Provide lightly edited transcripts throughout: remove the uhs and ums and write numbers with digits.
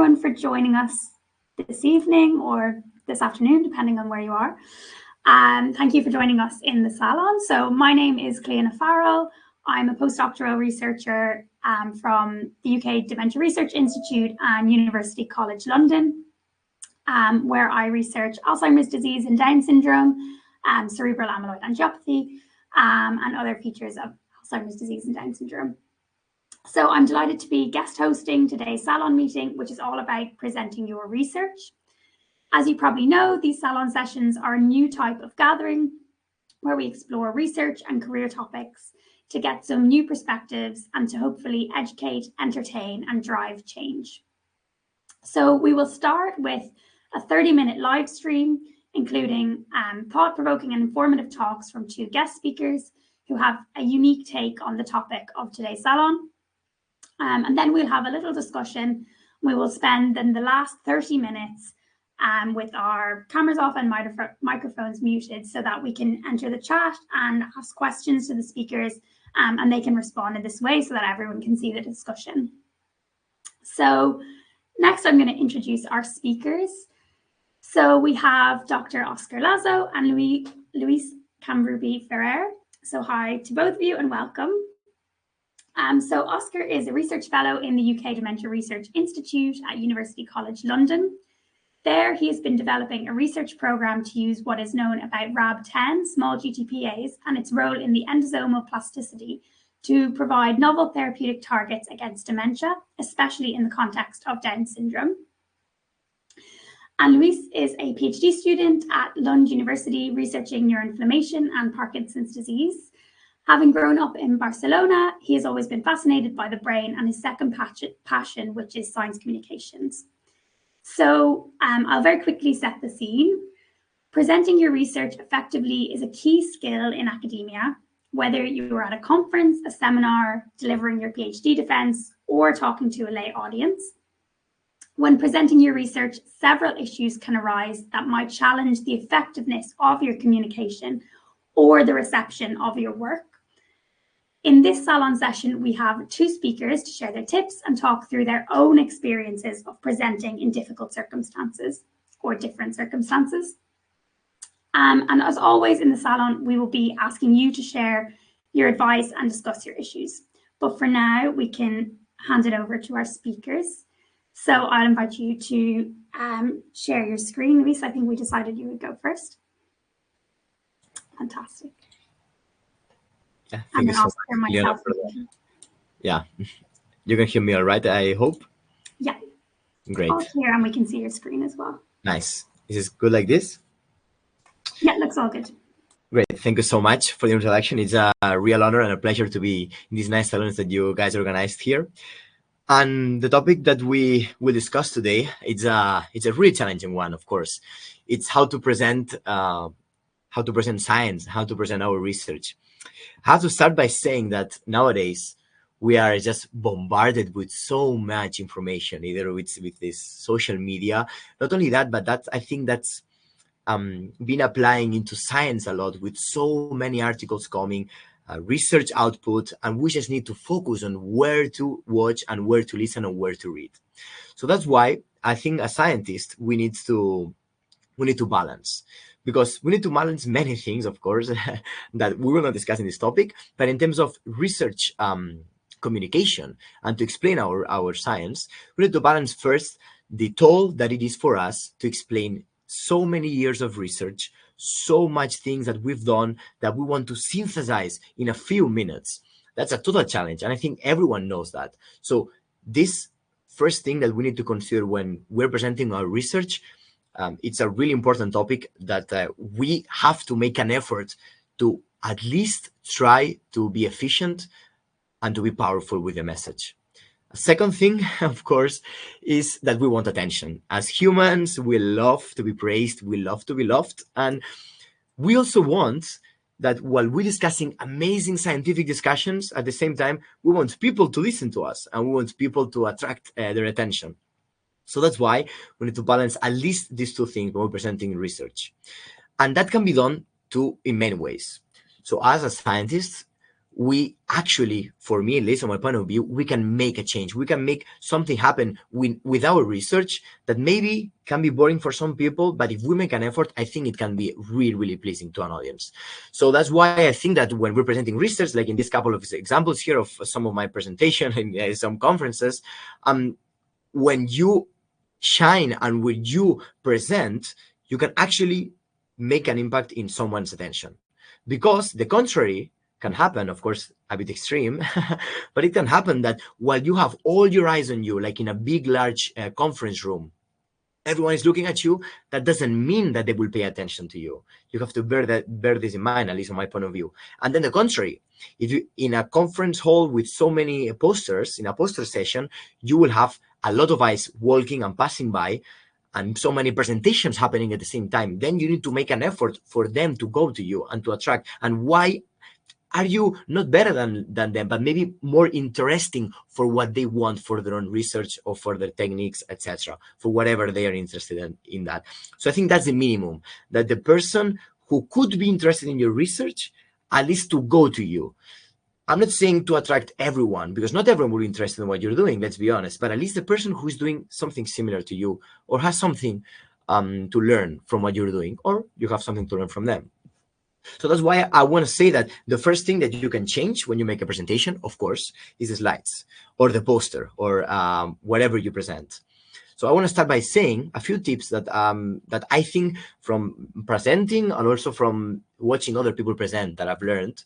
everyone for joining us this evening or this afternoon, depending on where you are. Thank you for joining us in the salon. So my name is Cleona Farrell. I'm a postdoctoral researcher from the UK Dementia Research Institute and University College London, where I research Alzheimer's disease and Down syndrome, cerebral amyloid angiopathy, and other features of Alzheimer's disease and Down syndrome. So I'm delighted to be guest hosting today's salon meeting, which is all about presenting your research. As you probably know, these salon sessions are a new type of gathering where we explore research and career topics to get some new perspectives and to hopefully educate, entertain, and drive change. So we will start with a 30-minute live stream, including thought-provoking and informative talks from two guest speakers who have a unique take on the topic of today's salon. And then we'll have a little discussion. We will spend then the last 30 minutes with our cameras off and microphones muted so that we can enter the chat and ask questions to the speakers, and they can respond in this way so that everyone can see the discussion. So next, I'm going to introduce our speakers. So we have Dr. Oscar Lazo and Luis Camprubí-Ferrer. So hi to both of you and welcome. So Oscar is a research fellow in the UK Dementia Research Institute at University College London. There, he has been developing a research program to use what is known about RAB10, small GTPAs, and its role in the endosomal plasticity to provide novel therapeutic targets against dementia, especially in the context of Down syndrome. And Luis is a PhD student at Lund University researching neuroinflammation and Parkinson's disease. Having grown up in Barcelona, he has always been fascinated by the brain and his second passion, which is science communications. So I'll very quickly set the scene. Presenting your research effectively is a key skill in academia, whether you are at a conference, a seminar, delivering your PhD defense, or talking to a lay audience. When presenting your research, several issues can arise that might challenge the effectiveness of your communication or the reception of your work. In this salon session, we have two speakers to share their tips and talk through their own experiences of presenting in difficult circumstances or different circumstances. And as always in the salon, we will be asking you to share your advice and discuss your issues. But for now, we can hand it over to our speakers. So I'll invite you to share your screen. Luis, I think we decided you would go first. Fantastic. Yeah, thank you so much, Leona, for that. Yeah, you can hear me all right, I hope? Yeah. Great. All clear, and we can see your screen as well. Nice. Is it good like this? Yeah, looks all good. Great. Thank you so much for the introduction. It's a real honor and a pleasure to be in these nice salons that you guys organized here. And the topic that we will discuss today, it's a really challenging one, of course. It's how to present science, how to present our research. I have to start by saying that nowadays we are just bombarded with so much information, either with this social media. Not only that, but I think that's been applying into science a lot, with so many articles coming, research output, and we just need to focus on where to watch and where to listen and where to read. So that's why I think as scientists we need to balance. Because we need to balance many things, of course, that we will not discuss in this topic. But in terms of research communication and to explain our science, we need to balance first the toll that it is for us to explain so many years of research, so much things that we've done that we want to synthesize in a few minutes. That's a total challenge. And I think everyone knows that. So this first thing that we need to consider when we're presenting our research, it's a really important topic that we have to make an effort to at least try to be efficient and to be powerful with the message. A second thing, of course, is that we want attention. As humans, we love to be praised, we love to be loved, and we also want that while we're discussing amazing scientific discussions, at the same time, we want people to listen to us and we want people to attract their attention. So that's why we need to balance at least these two things when we're presenting research. And that can be done in many ways. So as a scientist, we actually, for me, at least on my point of view, we can make a change. We can make something happen with our research that maybe can be boring for some people, but if we make an effort, I think it can be really, really pleasing to an audience. So that's why I think that when we're presenting research, like in this couple of examples here of some of my presentation in some conferences, when you shine and when you present, you can actually make an impact in someone's attention. Because the contrary can happen, of course, a bit extreme, but it can happen that while you have all your eyes on you, like in a big, large conference room, everyone is looking at you, that doesn't mean that they will pay attention to you. You have to bear this in mind, at least on my point of view. And then the contrary, if you in a conference hall with so many posters, in a poster session, you will have a lot of eyes walking and passing by, and so many presentations happening at the same time. Then you need to make an effort for them to go to you and to attract. And why are you not better than them, but maybe more interesting for what they want for their own research or for their techniques, etc., for whatever they are interested in that. So I think that's the minimum, that the person who could be interested in your research, at least to go to you. I'm not saying to attract everyone, because not everyone will be interested in what you're doing, let's be honest, but at least the person who is doing something similar to you or has something to learn from what you're doing, or you have something to learn from them. So that's why I want to say that the first thing that you can change when you make a presentation, of course, is the slides or the poster or whatever you present. So I want to start by saying a few tips that that I think from presenting and also from watching other people present that I've learned.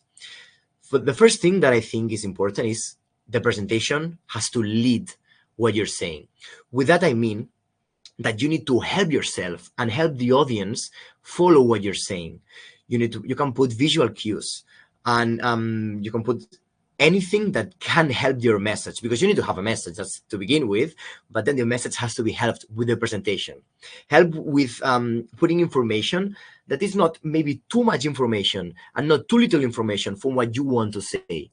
But the first thing that I think is important is the presentation has to lead what you're saying. With that, I mean that you need to help yourself and help the audience follow what you're saying. You can put visual cues, and you can put anything that can help your message, because you need to have a message, that's to begin with, but then the message has to be helped with the presentation. Help with putting information that is not maybe too much information and not too little information from what you want to say.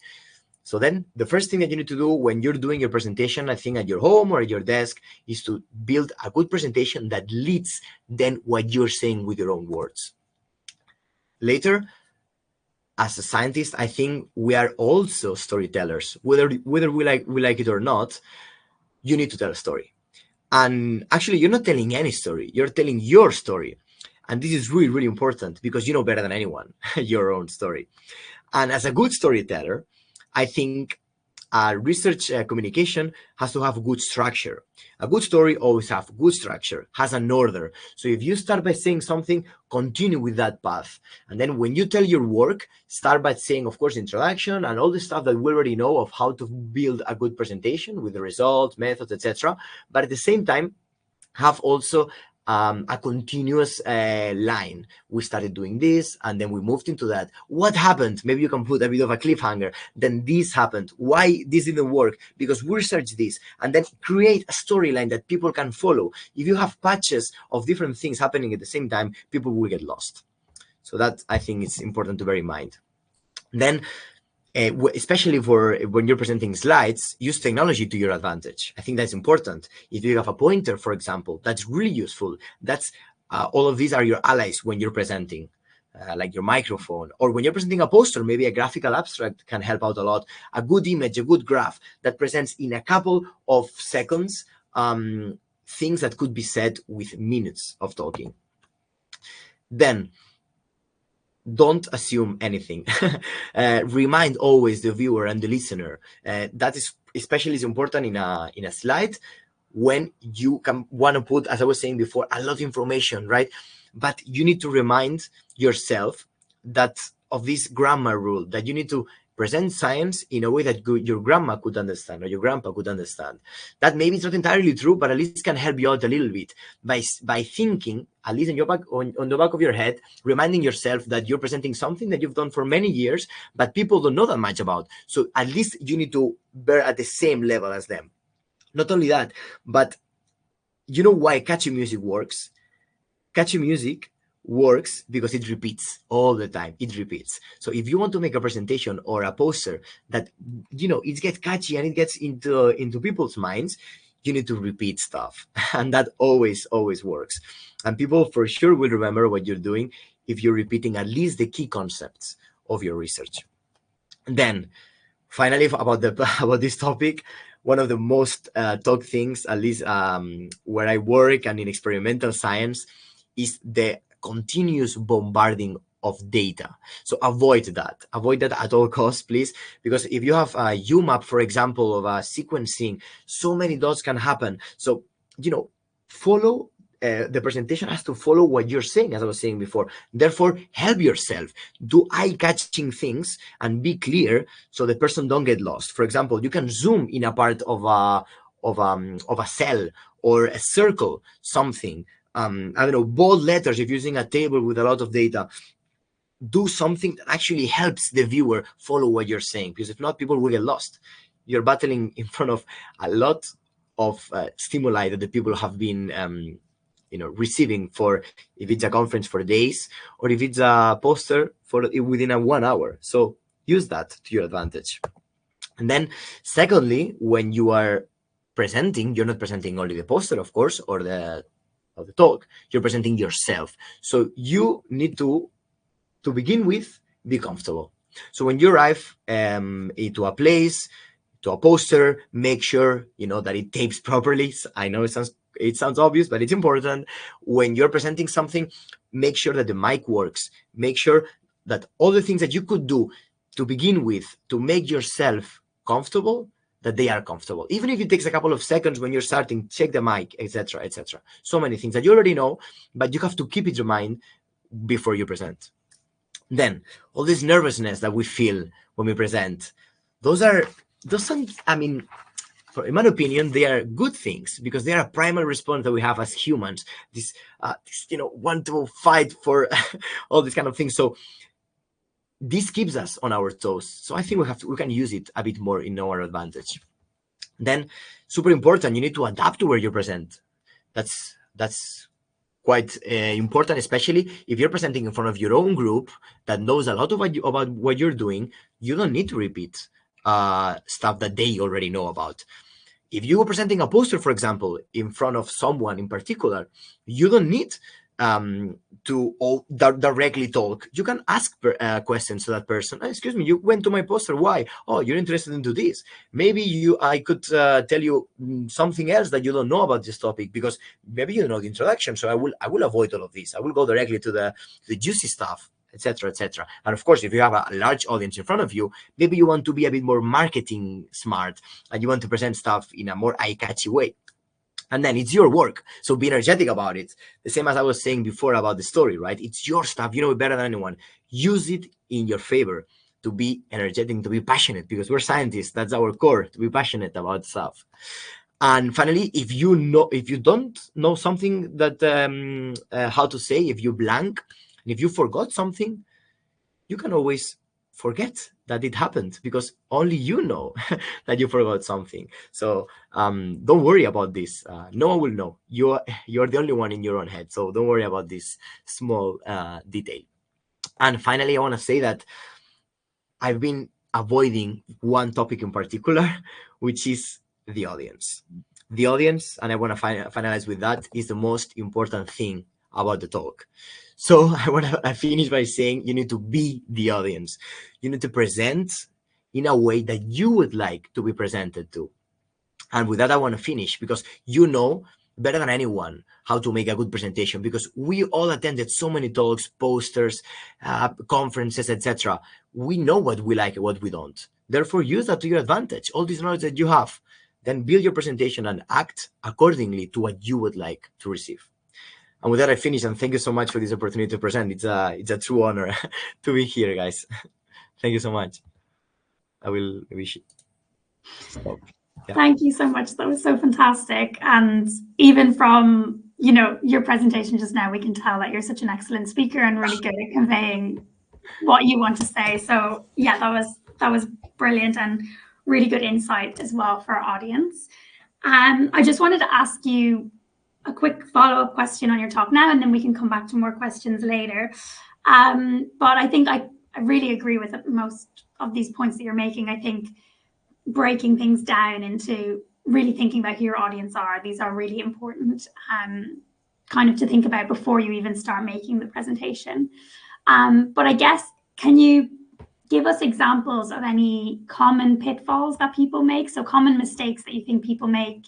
So then the first thing that you need to do when you're doing your presentation, I think at your home or at your desk, is to build a good presentation that leads then what you're saying with your own words. Later, as a scientist, I think we are also storytellers. Whether we like it or not, you need to tell a story. And actually, you're not telling any story. You're telling your story. And this is really, really important because you know better than anyone your own story. And as a good storyteller, I think research communication has to have good structure. A good story always has good structure, has an order. So if you start by saying something, continue with that path. And then when you tell your work, start by saying, of course, introduction and all the stuff that we already know of how to build a good presentation with the results, methods, etc. But at the same time, have also a continuous line. We started doing this and then we moved into that. What happened? Maybe you can put a bit of a cliffhanger. Then this happened. Why this didn't work? Because we researched this, and then create a storyline that people can follow. If you have patches of different things happening at the same time, people will get lost. So that, I think, it's important to bear in mind. Then especially for when you're presenting slides, use technology to your advantage. I think that's important. If you have a pointer, for example, that's really useful. That's all of these are your allies when you're presenting, like your microphone. Or when you're presenting a poster, maybe a graphical abstract can help out a lot. A good image, a good graph that presents in a couple of seconds things that could be said with minutes of talking. Then, don't assume anything. Remind always the viewer and the listener. That is especially important in a slide when you want to put, as I was saying before, a lot of information, right? But you need to remind yourself that of this grammar rule, that you need to present science in a way that your grandma could understand or your grandpa could understand. That maybe it's not entirely true, but at least can help you out a little bit by thinking, at least in your back, on the back of your head, reminding yourself that you're presenting something that you've done for many years, but people don't know that much about. So at least you need to bear at the same level as them. Not only that, but you know why catchy music works? Catchy music works because it repeats all the time. It repeats. So if you want to make a presentation or a poster that, you know, it gets catchy and it gets into people's minds, you need to repeat stuff. And that always works. And people for sure will remember what you're doing if you're repeating at least the key concepts of your research. Then finally, about about this topic, one of the most talked things, at least where I work and in experimental science, is the continuous bombarding of data. So avoid that at all costs, please, because if you have a UMAP, for example, of a sequencing, so many dots can happen. So follow the presentation has to follow what you're saying, as I was saying before. Therefore, help yourself, do eye-catching things and be clear so the person don't get lost. For example, you can zoom in a part of a cell or a circle, something. I don't know, bold letters if you're using a table with a lot of data. Do something that actually helps the viewer follow what you're saying, because if not, people will get lost. You're battling in front of a lot of stimuli that the people have been receiving, for if it's a conference for days or if it's a poster for within a 1 hour. So use that to your advantage. And then secondly, when you are presenting, you're not presenting only the poster, of course, or the talk, you're presenting yourself. So you need to begin with, be comfortable. So when you arrive into a place, to a poster, make sure that it tapes properly. I know it sounds obvious, but it's important. When you're presenting something, make sure that the mic works. Make sure that all the things that you could do to begin with to make yourself comfortable, that they are comfortable. Even if it takes a couple of seconds when you're starting, check the mic, etc., etc. So many things that you already know, but you have to keep it in mind before you present. Then all this nervousness that we feel when we present, those sound, I mean, in my opinion, they are good things, because they are a primal response that we have as humans. This want to fight for all these kind of things. So this keeps us on our toes. So I think we can use it a bit more in our advantage. Then, super important, you need to adapt to where you present. That's quite important, especially if you're presenting in front of your own group that knows a lot about what you're doing. You don't need to repeat stuff that they already know about. If you were presenting a poster, for example, in front of someone in particular, you don't need to directly talk. You can ask questions to that person. Excuse me, you went to my poster. Why? Oh, you're interested into this. Maybe I could tell you something else that you don't know about this topic, because maybe you know the introduction. So I will avoid all of this. I will go directly to the juicy stuff, etc., etc. And of course, if you have a large audience in front of you, maybe you want to be a bit more marketing smart and you want to present stuff in a more eye-catchy way. And then it's your work, so be energetic about it. The same as I was saying before about the story, right? It's your stuff. You know it better than anyone. Use it in your favor to be energetic, to be passionate, because we're scientists. That's our core, to be passionate about stuff. And finally, if you don't know something that how to say, if you blank, and if you forgot something, you can always forget that it happened, because only you know that you forgot something. So don't worry about this. No one will know. You're the only one in your own head. So don't worry about this small detail. And finally, I want to say that I've been avoiding one topic in particular, which is the audience. The audience, and I want to finalize with that, is the most important thing about the talk. So I want to finish by saying you need to be the audience. You need to present in a way that you would like to be presented to. And with that, I want to finish, because you know better than anyone how to make a good presentation, because we all attended so many talks, posters, conferences, etc. We know what we like and what we don't. Therefore, use that to your advantage. All this knowledge that you have, then build your presentation and act accordingly to what you would like to receive. And with that, I finish, and thank you so much for this opportunity to present. It's a true honor to be here, guys. Thank you so much. I will wish you. Stop. Yeah. Thank you so much. That was so fantastic. And even from, your presentation just now, we can tell that you're such an excellent speaker and really good at conveying what you want to say. So yeah, that was brilliant and really good insight as well for our audience. I just wanted to ask you a quick follow-up question on your talk now, and then we can come back to more questions later. But I think I really agree with most of these points that you're making. I think breaking things down into really thinking about who your audience are, these are really important kind of to think about before you even start making the presentation. But I guess, can you give us examples of any common pitfalls that people make, so common mistakes that you think people make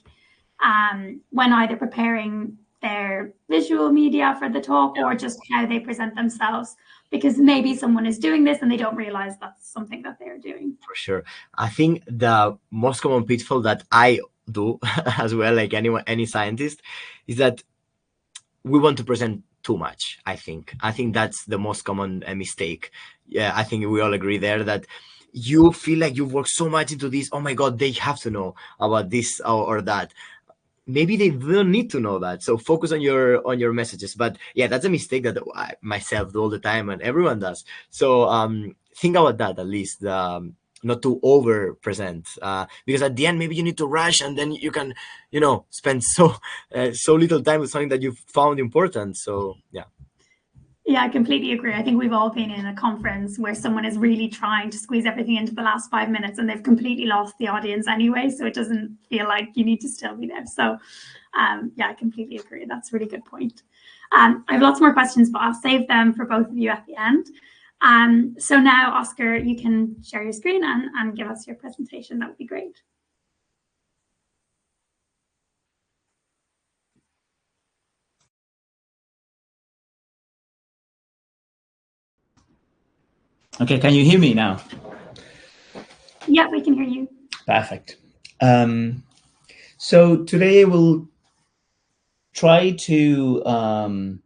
when either preparing their visual media for the talk or just how they present themselves, because maybe someone is doing this and they don't realize that's something that they're doing. For sure. I think the most common pitfall that I do as well, like any scientist, is that we want to present too much. I think that's the most common mistake. Yeah, I think we all agree there that you feel like you've worked so much into this. Oh my God, they have to know about this or that. Maybe they don't need to know that. So focus on your messages. But yeah, that's a mistake that I myself do all the time, and everyone does. So think about that at least. Not to over present, because at the end maybe you need to rush, and then you can, spend so little time with something that you found important. So yeah. Yeah, I completely agree. I think we've all been in a conference where someone is really trying to squeeze everything into the last 5 minutes and they've completely lost the audience anyway. So it doesn't feel like you need to still be there. So yeah, I completely agree. That's a really good point. I have lots more questions, but I'll save them for both of you at the end. So now, Oscar, you can share your screen and give us your presentation. That would be great. Okay, can you hear me now? Yeah, we can hear you. Perfect. So today we'll try to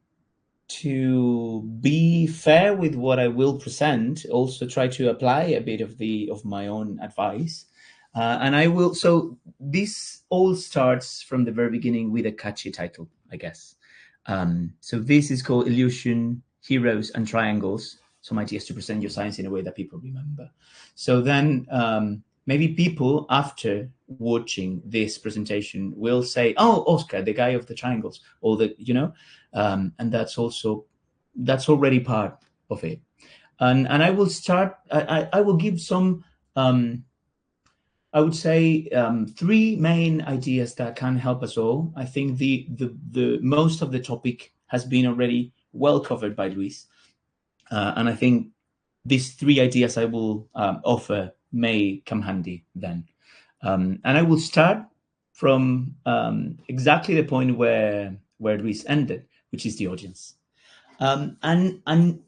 be fair with what I will present. Also, try to apply a bit of my own advice, and I will. So this all starts from the very beginning with a catchy title, I guess. So this is called Illusion, Heroes, and Triangles. Some ideas to present your science in a way that people remember. So then maybe people after watching this presentation will say, "Oh, Oscar, the guy of the triangles," or and that's already part of it. And I will start. I will give some. I would say 3 main ideas that can help us all. I think the most of the topic has been already well covered by Luis. And I think these 3 ideas I will offer may come handy then. And I will start from exactly the point where Luis ended, which is the audience. And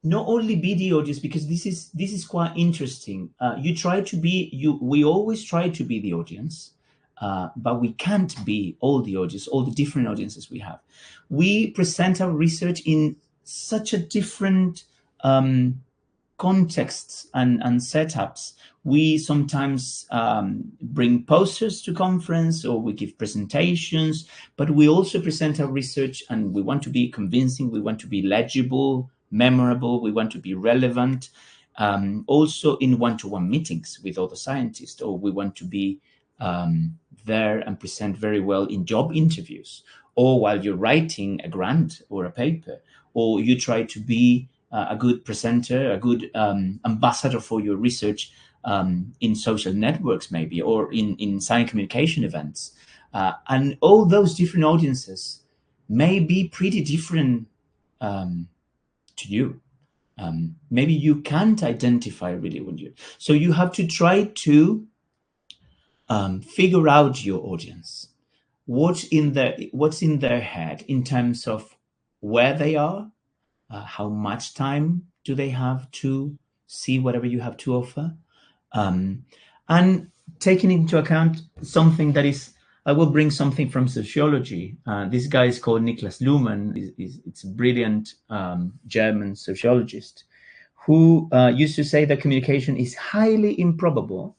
not only be the audience, because this is quite interesting. We always try to be the audience, but we can't be all the audience, all the different audiences we have. We present our research in such a different contexts and setups. We sometimes bring posters to conference, or we give presentations, but we also present our research, and we want to be convincing, we want to be legible, memorable, we want to be relevant, also in one-to-one meetings with other scientists, or we want to be there and present very well in job interviews, or while you're writing a grant or a paper, or you try to be a good presenter, a good ambassador for your research in social networks maybe, or in science communication events. And all those different audiences may be pretty different to you. Maybe you can't identify really with you. So you have to try to figure out your audience. What's in their head in terms of where they are, how much time do they have to see whatever you have to offer, and taking into account something that is, I will bring something from sociology. This guy is called Niklas Luhmann. It's a brilliant German sociologist who used to say that communication is highly improbable,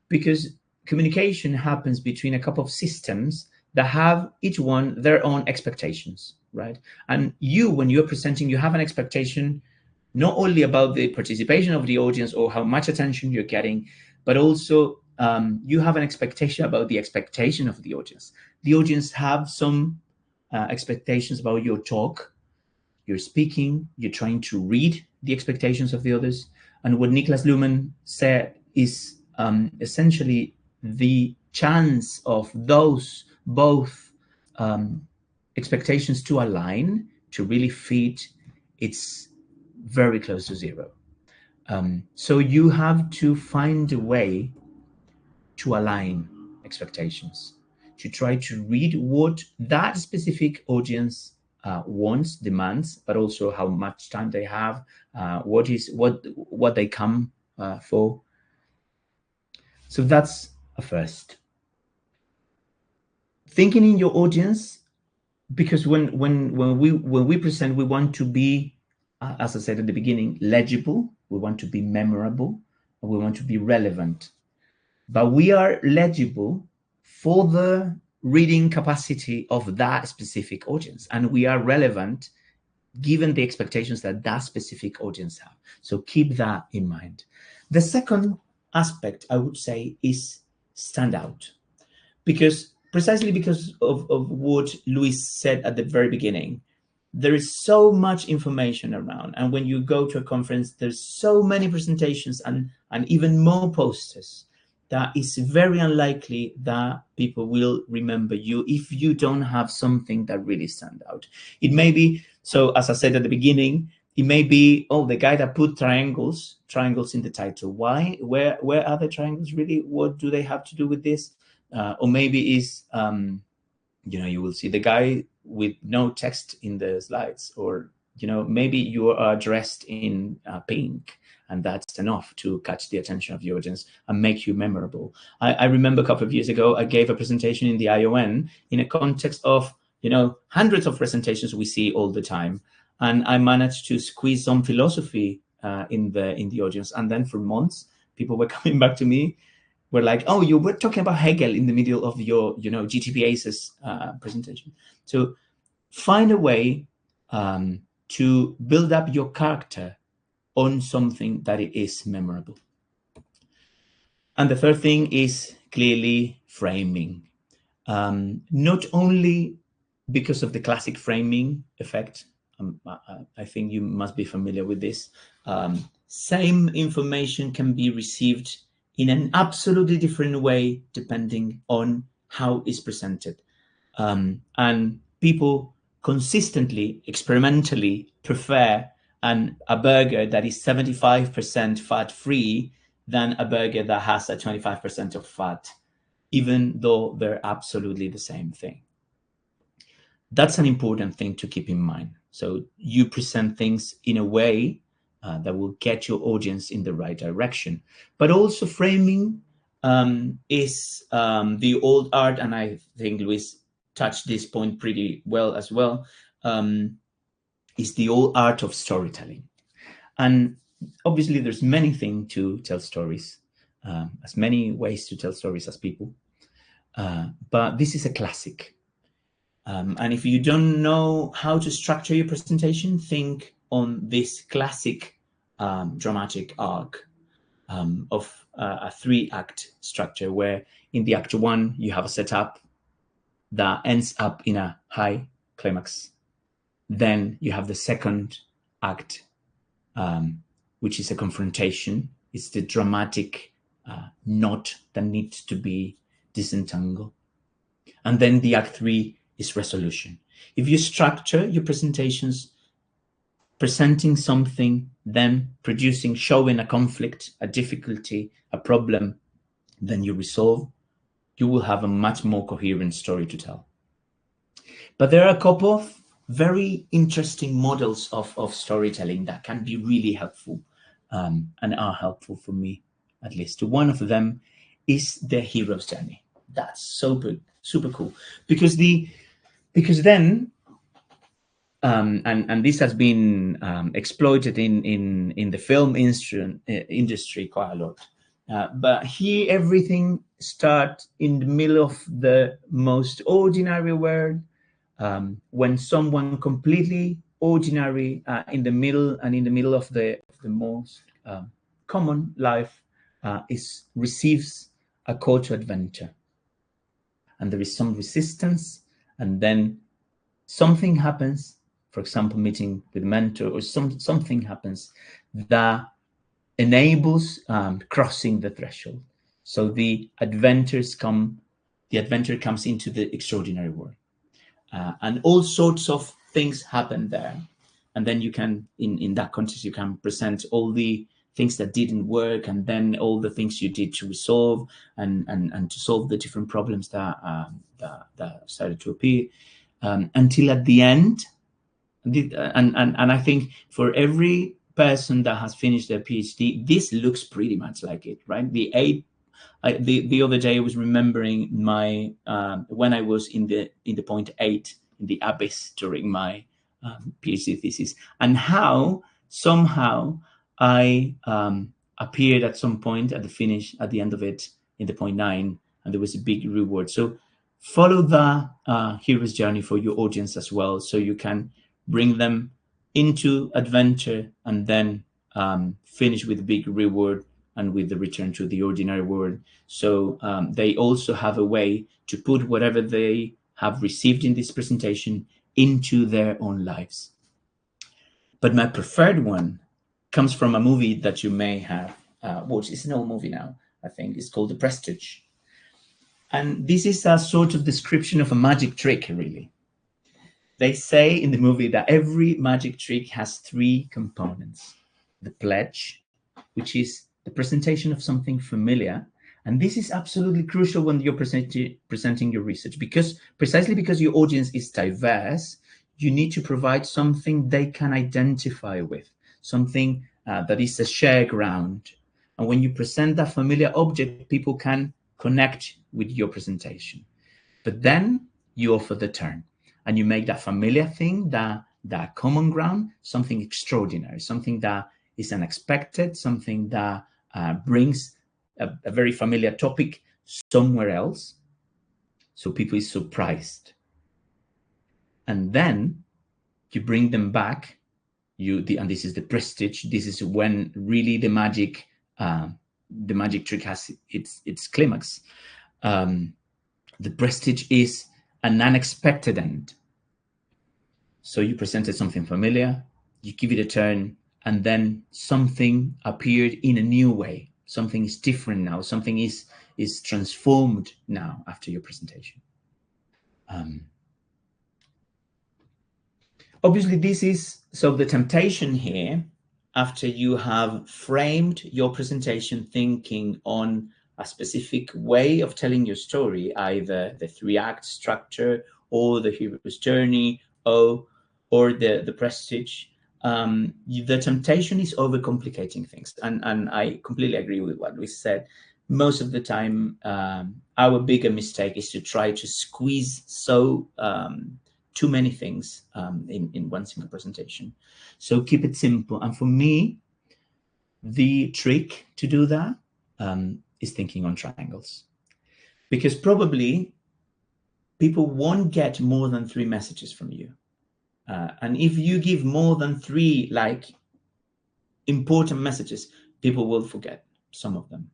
because communication happens between a couple of systems that have each one their own expectations, right? And when you're presenting, you have an expectation not only about the participation of the audience or how much attention you're getting, but also you have an expectation about the expectation of the audience. The audience have some expectations about your talk. You're speaking, you're trying to read the expectations of the others. And what Niklas Luhmann said is essentially the chance of those both expectations to align, to really fit, it's very close to 0. So you have to find a way to align expectations, to try to read what that specific audience wants, demands, but also how much time they have, what they come for. So that's a first. Thinking in your audience, because when we present, we want to be, as I said at the beginning, legible. We want to be memorable, and we want to be relevant. But we are legible for the reading capacity of that specific audience, and we are relevant given the expectations that that specific audience have. So keep that in mind. The second aspect, I would say, is stand out, precisely because of what Luis said at the very beginning. There is so much information around, and when you go to a conference, there's so many presentations and even more posters, that it's very unlikely that people will remember you if you don't have something that really stands out. It may be, so as I said at the beginning, it may be, oh, the guy that put triangles in the title. Why? Where are the triangles really? What do they have to do with this? Or maybe is, you will see the guy with no text in the slides, or, maybe you are dressed in pink, and that's enough to catch the attention of the audience and make you memorable. I remember a couple of years ago, I gave a presentation in the ION in a context of, hundreds of presentations we see all the time. And I managed to squeeze some philosophy in the audience. And then for months, people were coming back to me, were like, oh, you were talking about Hegel in the middle of your, GTPACE's presentation. So find a way to build up your character on something that it is memorable. And the third thing is clearly framing. Not only because of the classic framing effect, I think you must be familiar with this. Same information can be received in an absolutely different way depending on how it's presented. And people consistently, experimentally prefer a burger that is 75% fat-free than a burger that has a 25% of fat, even though they're absolutely the same thing. That's an important thing to keep in mind. So you present things in a way that will get your audience in the right direction. But also framing is the old art, and I think Luis touched this point pretty well as well, is the old art of storytelling. And obviously there's many things to tell stories, as many ways to tell stories as people, but this is a classic. And if you don't know how to structure your presentation, think on this classic dramatic arc of a 3-act structure, where in the act 1 you have a setup that ends up in a high climax. Then you have the second act, which is a confrontation. It's the dramatic knot that needs to be disentangled. And then the act 3 is resolution. If you structure your presentations presenting something, then showing a conflict, a difficulty, a problem, then you resolve, you will have a much more coherent story to tell. But there are a couple of very interesting models of storytelling that can be really helpful, and are helpful for me, at least. One of them is the hero's journey. That's super cool, because then and this has been exploited in the film industry quite a lot. But here everything starts in the middle of the most ordinary world, when someone completely ordinary in the middle of the most common life receives a call to adventure, and there is some resistance, and then something happens. For example, meeting with a mentor, or something happens that enables crossing the threshold. So the adventure comes into the extraordinary world, and all sorts of things happen there. And then you can, in that context, you can present all the things that didn't work, and then all the things you did to resolve and to solve the different problems that started to appear, until at the end. And I think for every person that has finished their PhD, this looks pretty much like it, right? The other day I was remembering my when I was in the point 8 in the abyss during my PhD thesis, and how somehow I appeared at some point at the end of it in the point 9, and there was a big reward. So follow the hero's journey for your audience as well, so you can bring them into adventure and then finish with a big reward and with the return to the ordinary world. So they also have a way to put whatever they have received in this presentation into their own lives. But my preferred one comes from a movie that you may have watched. It's an old movie now, I think. It's called The Prestige. And this is a sort of description of a magic trick, really. They say in the movie that every magic trick has 3 components. The pledge, which is the presentation of something familiar. And this is absolutely crucial when you're presenting your research, because precisely because your audience is diverse, you need to provide something they can identify with, something that is a shared ground. And when you present that familiar object, people can connect with your presentation. But then you offer the turn, and you make that familiar thing, that common ground, something extraordinary, something that is unexpected, something that brings a very familiar topic somewhere else, so people is surprised. And then you bring them back. And this is the prestige. This is when really the magic trick has its climax. The prestige is an unexpected end. So you presented something familiar, you give it a turn, and then something appeared in a new way. Something is different now. Something is transformed now after your presentation. Obviously, the temptation here, after you have framed your presentation thinking on a specific way of telling your story, either the 3-act structure or the hero's journey or the prestige, the temptation is overcomplicating things. And I completely agree with what Luis said. Most of the time, our bigger mistake is to try to squeeze too many things in one single presentation. So keep it simple. And for me, the trick to do that is thinking on triangles. Because probably people won't get more than 3 messages from you. And if you give more than 3 important messages, people will forget some of them.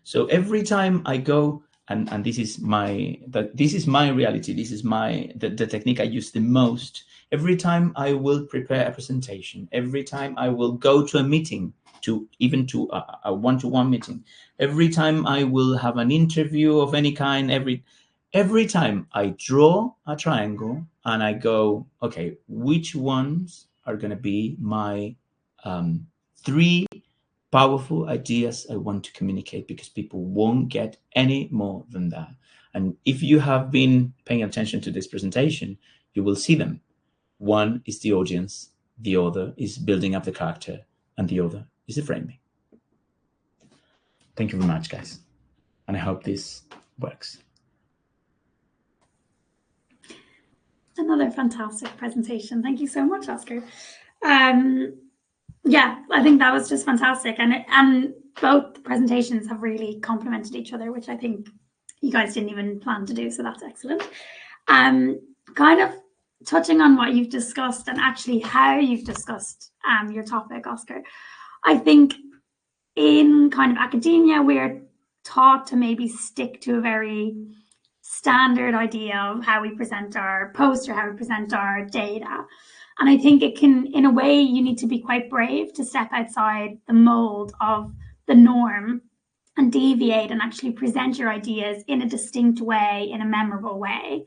So every time I go, and this is my reality, this is the technique I use the most. Every time I will prepare a presentation, every time I will go to a meeting, even to a one-to-one meeting, every time I will have an interview of any kind, every time I draw a triangle and I go, okay, which ones are going to be my 3 powerful ideas I want to communicate, because people won't get any more than that. And if you have been paying attention to this presentation, you will see them. One is the audience, the other is building up the character, and the other is the framing. Thank you very much, guys. And I hope this works. Another fantastic presentation. Thank you so much, Oscar. Yeah, I think that was just fantastic. And both presentations have really complemented each other, which I think you guys didn't even plan to do. So that's excellent. Kind of touching on what you've discussed and actually how you've discussed your topic, Oscar. I think in kind of academia, we're taught to maybe stick to a very standard idea of how we present our poster, how we present our data. And I think it can, in a way, you need to be quite brave to step outside the mold of the norm and deviate and actually present your ideas in a distinct way, in a memorable way.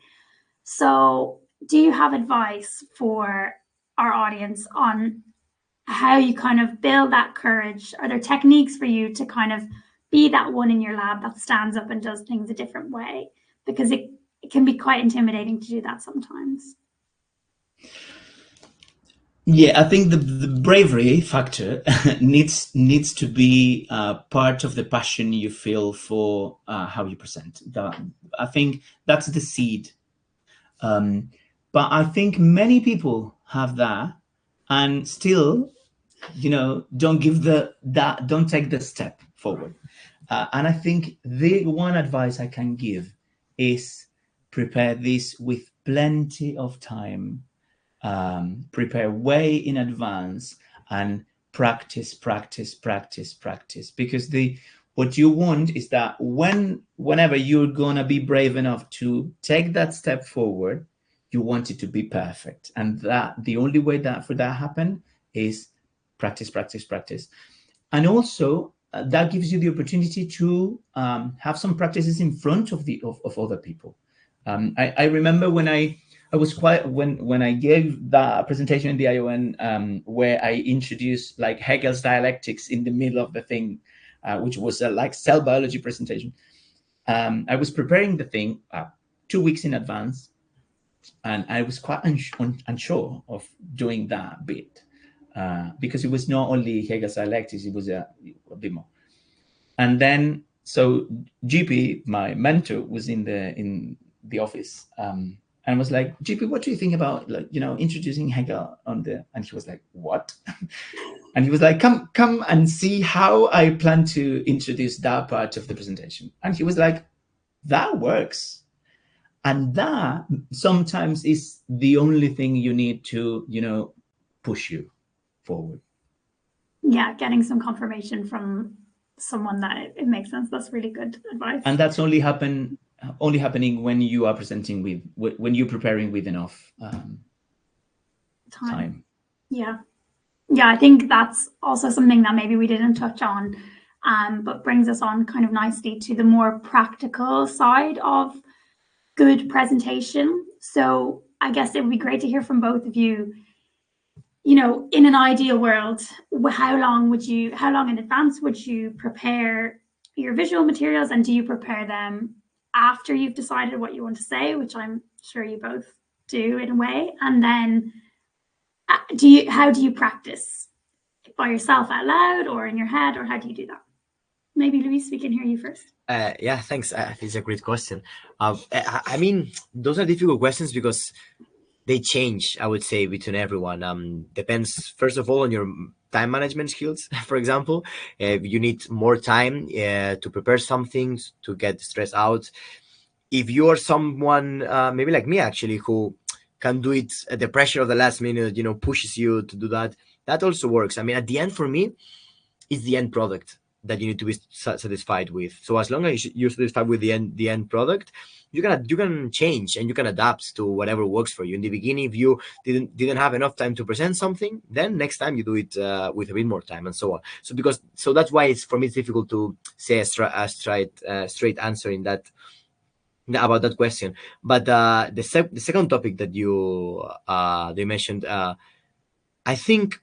So do you have advice for our audience on how you kind of build that courage. Are there techniques for you to kind of be that one in your lab that stands up and does things a different way? Because it can be quite intimidating to do that sometimes. Yeah, I think the bravery factor needs to be part of the passion you feel for how you present. I think that's the seed. But I think many people have that and still, don't take the step forward. And I think the one advice I can give is prepare this with plenty of time. Prepare way in advance and practice, because what you want is that whenever you're gonna be brave enough to take that step forward, you want it to be perfect, and that the only way that for that happen is practice, and also that gives you the opportunity to have some practices in front of other people. I remember when I was when I gave that presentation in the ION where I introduced like Hegel's dialectics in the middle of the thing, which was a like cell biology presentation. I was preparing the thing 2 weeks in advance, and I was quite unsure of doing that bit because it was not only Hegel's dialectics, it was a bit more. And then so GP, my mentor, was in the office. And was like, GP, what do you think about introducing Hegel on the? And he was like, what? And he was like, come and see how I plan to introduce that part of the presentation. And he was like, that works. And that sometimes is the only thing you need to push you forward. Yeah, getting some confirmation from someone that it makes sense. That's really good advice. And that's only happening when you are presenting when you're preparing with enough time. Yeah, I think that's also something that maybe we didn't touch on, but brings us on kind of nicely to the more practical side of good presentation. So I guess it would be great to hear from both of you. In an ideal world, how long in advance would you prepare your visual materials, and do you prepare them after you've decided what you want to say, which I'm sure you both do in a way? And then how do you practice? By yourself out loud or in your head, or how do you do that? Maybe Luis, we can hear you first. Yeah, thanks. It's a great question. I mean, those are difficult questions because they change, I would say, between everyone. Depends, first of all, on your time management skills. For example, you need more time to prepare something, to get stressed out. If you are someone, maybe like me, actually, who can do it at the pressure of the last minute, pushes you to do that, that also works. I mean, at the end, for me, it's the end product that you need to be satisfied with. So as long as you're satisfied with the end product, you can change and you can adapt to whatever works for you. In the beginning, if you didn't have enough time to present something, then next time you do it with a bit more time, and so on. So that's why for me it's difficult to say a straight answer in that about that question. But the second topic that they mentioned, I think,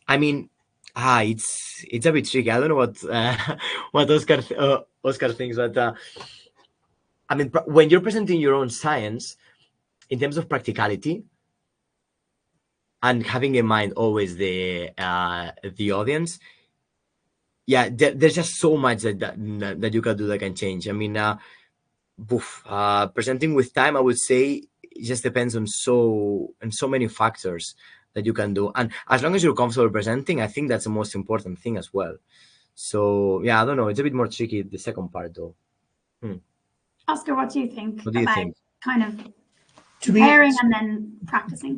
I mean, it's a bit tricky. I don't know what Oscar thinks, but I mean, when you're presenting your own science, in terms of practicality and having in mind always the audience, yeah, there's just so much that you can do that can change. I mean, presenting with time, I would say, it just depends on so many factors that you can do, and as long as you're comfortable presenting, I think that's the most important thing as well. So yeah, I don't know, it's a bit more tricky, the second part, though. Oscar, what do you think What do you about think? kind of preparing and then practicing?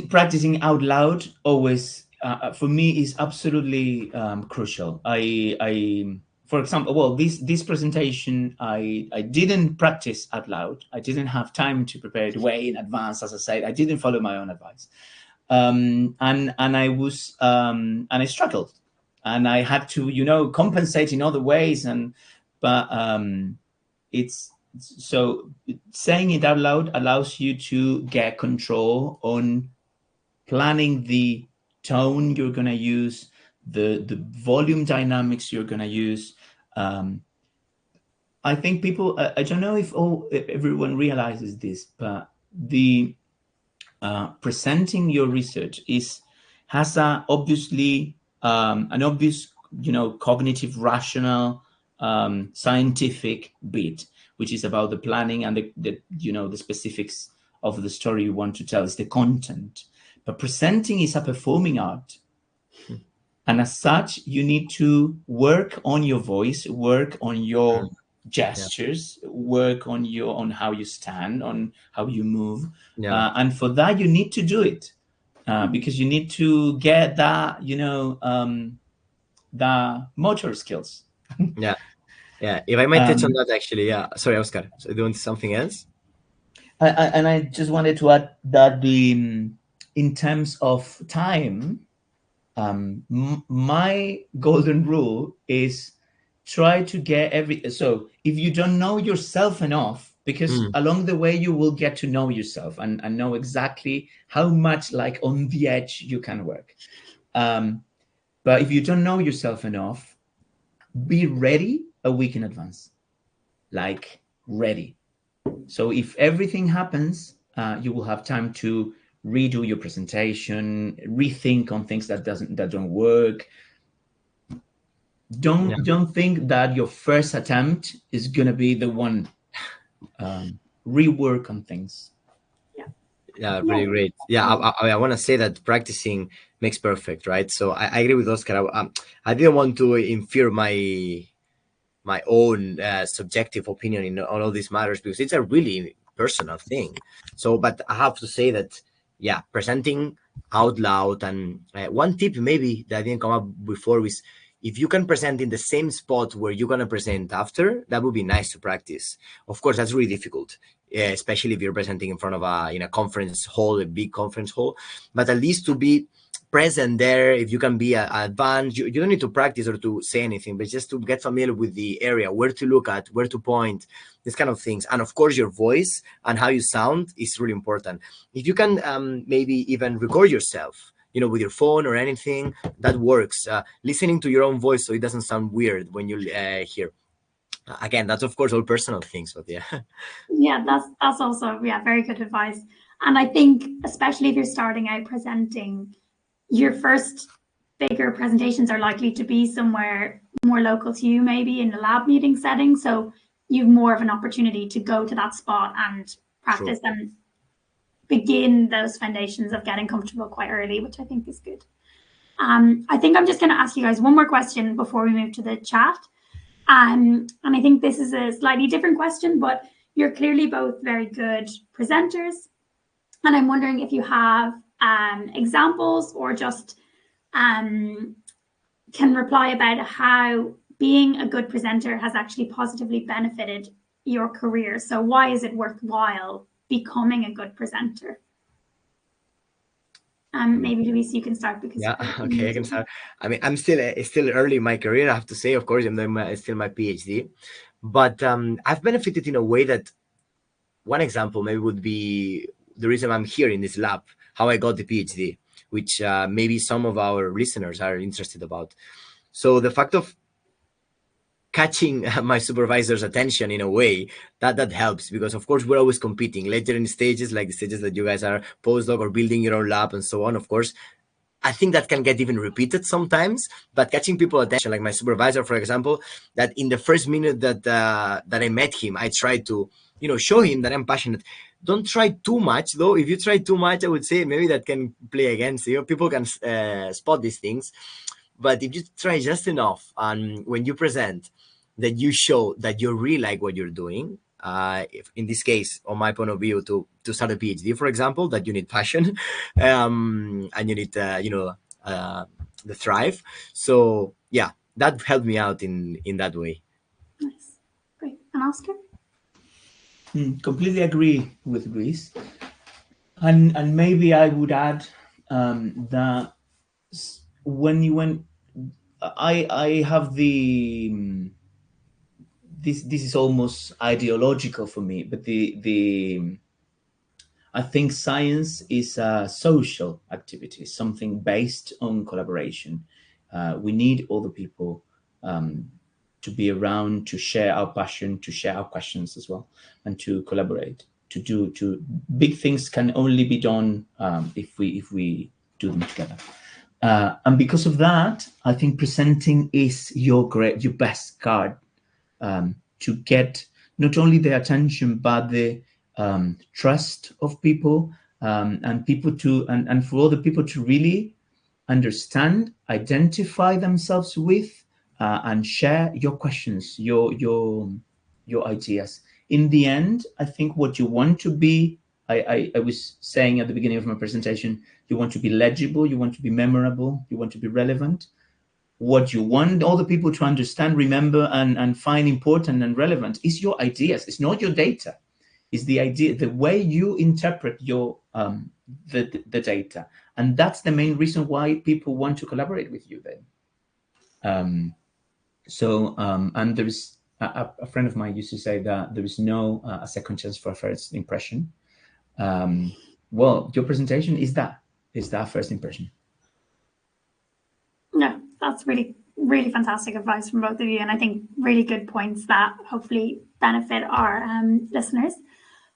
Practicing out loud always for me is absolutely crucial. I for example, well, this presentation I didn't practice out loud. I didn't have time to prepare it way in advance. As I said, I didn't follow my own advice, and I was and I struggled, and I had to compensate in other ways, but it's so saying it out loud allows you to get control on planning the tone you're going to use, the volume dynamics you're going to use. I think people, I don't know if everyone realizes this, but the presenting your research has an obvious, cognitive, rational, scientific bit, which is about the planning and the specifics of the story you want to tell. Is the content, but presenting is a performing art. And as such, you need to work on your voice, work on your gestures, work on how you stand, on how you move. And for that, you need to do it because you need to get that, the motor skills. Yeah. If I might touch on that, actually, Sorry, Oscar. So doing something else? And I just wanted to add that in terms of time, my golden rule is try to get so if you don't know yourself enough, because along the way you will get to know yourself and know exactly how much like on the edge you can work. But if you don't know yourself enough, be ready a week in advance, like ready. So if everything happens, you will have time to redo your presentation, rethink on things that don't work. Don't think that your first attempt is gonna be the one. Rework on things. Really great. I want to say that practicing makes perfect, right? So I agree with Oscar. I didn't want to infer my own subjective opinion on all these matters, because it's a really personal thing. So, but I have to say that, presenting out loud, and one tip maybe that didn't come up before is, if you can present in the same spot where you're going to present after, that would be nice to practice. Of course, that's really difficult, especially if you're presenting in front of in a conference hall, a big conference hall, but at least to be present there. If you can be advanced, you don't need to practice or to say anything, but just to get familiar with the area, where to look at, where to point, these kind of things. And of course, your voice and how you sound is really important. If you can maybe even record yourself, with your phone or anything, that works. Listening to your own voice so it doesn't sound weird when you hear. Again, that's of course all personal things, but that's also very good advice. And I think especially if you're starting out presenting, your first bigger presentations are likely to be somewhere more local to you, maybe in a lab meeting setting. So you've more of an opportunity to go to that spot and practice and begin those foundations of getting comfortable quite early, which I think is good. I think I'm just going to ask you guys one more question before we move to the chat. And I think this is a slightly different question, but you're clearly both very good presenters. And I'm wondering if you have examples or just can reply about how being a good presenter has actually positively benefited your career. So why is it worthwhile becoming a good presenter? Maybe Luis, you can start because okay, I can start. I mean, I'm still early in my career, I have to say. Of course, I'm doing still my PhD, but I've benefited in a way that, one example maybe would be the reason I'm here in this lab, how I got the PhD, which maybe some of our listeners are interested about. So the fact of catching my supervisor's attention in a way that helps, because of course we're always competing later in stages, like the stages that you guys are postdoc or building your own lab and so on. Of course, I think that can get even repeated sometimes, but catching people's attention, like my supervisor, for example, that in the first minute that I met him, I tried to, show him that I'm passionate. Don't try too much, though. If you try too much, I would say maybe that can play against you. People can spot these things. But if you try just enough, and when you present, that you show that you really like what you're doing, if in this case, on my point of view, to start a PhD, for example, that you need passion, and you need, the thrive. So yeah, that helped me out in that way. Nice, great. And Oscar? Completely agree with Luis, and maybe I would add that I have the this is almost ideological for me, but I think science is a social activity, something based on collaboration. We need other people to be around, to share our passion, to share our questions as well, and to collaborate. To big things can only be done if we do them together. And because of that, I think presenting is your best card to get not only the attention but the trust of people, and people to and for other people to really understand, identify themselves with, and share your questions, your ideas. In the end, I think what you want to be, I was saying at the beginning of my presentation, you want to be legible, you want to be memorable, you want to be relevant. What you want all the people to understand, remember, and find important and relevant is your ideas. It's not your data. It's the idea, the way you interpret your the data, and that's the main reason why people want to collaborate with you. Then, and there is a friend of mine used to say that there is no a second chance for a first impression. Well, your presentation is that first impression. No, that's really, really fantastic advice from both of you, and I think really good points that hopefully benefit our listeners.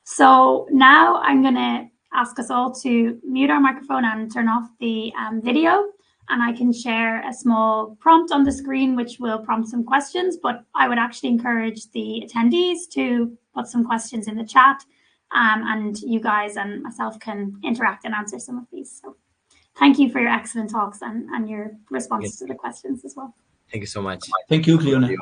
So now I'm going to ask us all to mute our microphone and turn off the video, and I can share a small prompt on the screen which will prompt some questions, but I would actually encourage the attendees to put some questions in the chat, and you guys and myself can interact and answer some of these. So thank you for your excellent talks and your responses to the questions as well. Thank you so much. Thank you, Cleona.